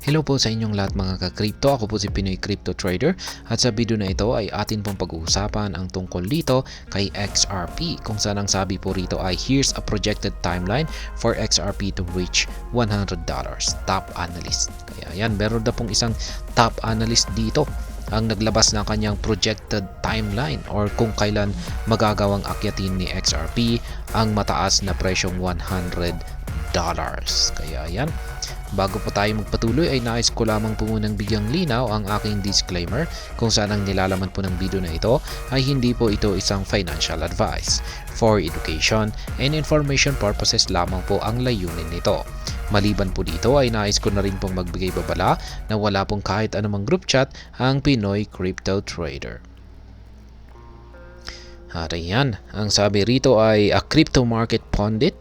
Hello po sa inyong lahat mga ka-crypto. Ako po si Pinoy Crypto Trader at sa video na ito ay atin pong pag-uusapan ang tungkol dito kay XRP, kung saan ang sabi po rito ay here's a projected timeline for XRP to reach $100. Top analyst. Kaya yan, meron na pong isang top analyst dito ang naglabas ng kanyang projected timeline or kung kailan magagawang akyatin ni XRP ang mataas na presyong $100. Kaya yan, bago po tayo magpatuloy ay nais ko lamang po munang bigyang linaw ang aking disclaimer kung saan ang nilalaman po ng video na ito ay hindi po ito isang financial advice. For education and information purposes lamang po ang layunin nito. Maliban po dito ay nais ko na rin pong magbigay babala na wala pong kahit anumang group chat ang Pinoy Crypto Trader. At ayan, ang sabi rito ay a crypto market pundit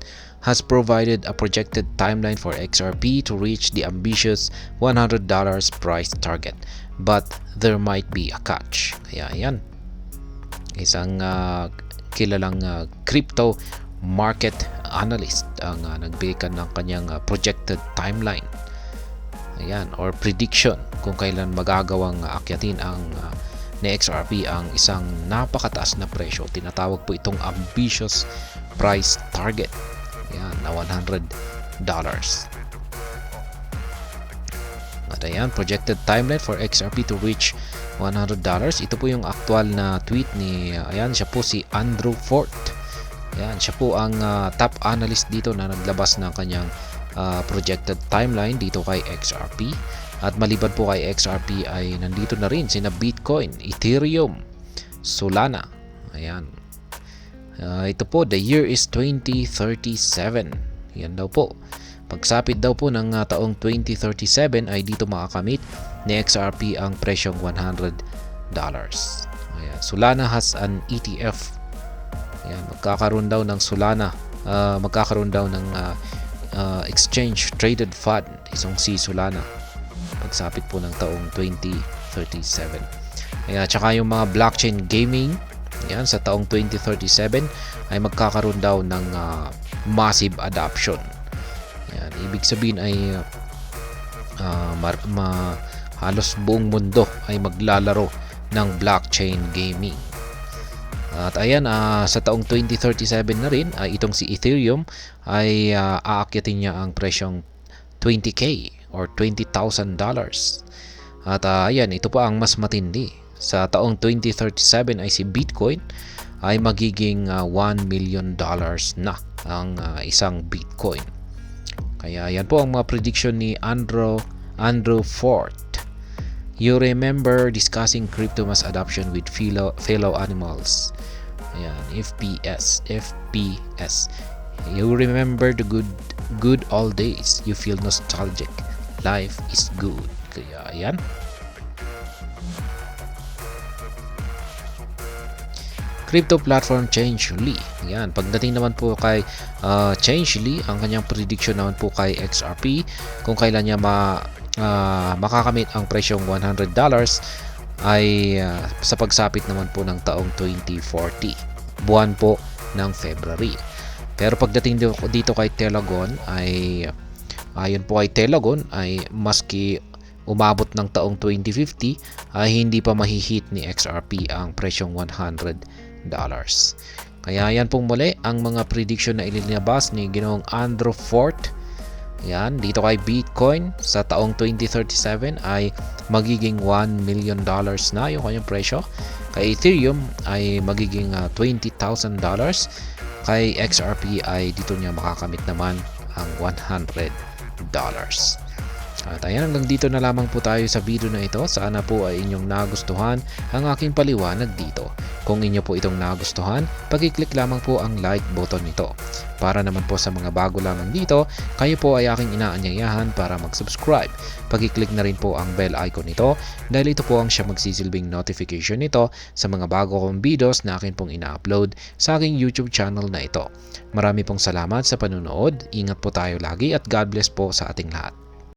has provided a projected timeline for XRP to reach the ambitious $100 price target. But there might be a catch. Kaya yan, isang kilalang crypto market analyst ang nagbigay ng kanyang projected timeline. Ayan, or prediction kung kailan magagawang akyatin ang ni XRP ang isang napakataas na presyo. Tinatawag po itong ambitious price target. Ayan, na $100. At ayan, projected timeline for XRP to reach $100. Ito po yung actual na tweet ni, ayan, siya po si Andrew Fort. Ayan, siya po ang top analyst dito na naglabas ng kanyang projected timeline dito kay XRP. At maliban po kay XRP ay nandito na rin sina Bitcoin, Ethereum, Solana. Ayan. Ito po, the year is 2037. Yan daw po. Pagsapit daw po ng taong 2037 ay dito makakamit ni XRP ang presyong $100. Ayan. Solana has an ETF. Ayan, magkakaroon daw ng Solana. Magkakaroon daw ng exchange traded fund. Isang si Solana. Pagsapit po ng taong 2037. Ayan, tsaka yung mga blockchain gaming. Yan, sa taong 2037 ay magkakaroon daw ng massive adoption. Yan, ibig sabihin ay halos buong mundo ay maglalaro ng blockchain gaming. At ayan, sa taong 2037 na rin ay itong si Ethereum ay aakyatin niya ang presyong 20K or $20,000. At ayan, ito pa ang mas matindi. Sa taong 2037 ay si Bitcoin ay magiging $1 million na ang isang Bitcoin. Kaya yan po ang mga prediction ni Andrew Fort. You remember discussing crypto mass adoption with fellow animals. Ayan, FPS. You remember the good old days. You feel nostalgic. Life is good. Kaya yan. Crypto platform Changelly. Yan, pagdating naman po kay Changelly, ang kanyang prediction naman po kay XRP kung kailan niya makakamit ang presyong $100 ay sa pagsapit naman po ng taong 2040, buwan po ng February. Pero pagdating dito kay Telegon ay ayon po kay Telegon ay maski umabot ng taong 2050 ay hindi pa mahihit ni XRP ang presyong $100. Kaya yan pong muli ang mga prediction na ilinabas ni Ginoong Andrew Fort. Yan, dito kay Bitcoin sa taong 2037 ay magiging $1 million na yung kanyang presyo. Kay Ethereum ay magiging $20,000. Kay XRP ay dito niya makakamit naman ang $100. At ayan, hanggang dito na lamang po tayo sa video na ito. Sana po ay inyong nagustuhan ang aking paliwanag dito. Kung inyo po itong nagustuhan, pag-click lamang po ang like button nito. Para naman po sa mga bago lamang dito, kayo po ay aking inaanyayahan para mag-subscribe. Pag-click na rin po ang bell icon nito dahil ito po ang siya magsisilbing notification nito sa mga bago kong videos na akin pong ina-upload sa aking YouTube channel na ito. Marami pong salamat sa panunood. Ingat po tayo lagi at God bless po sa ating lahat.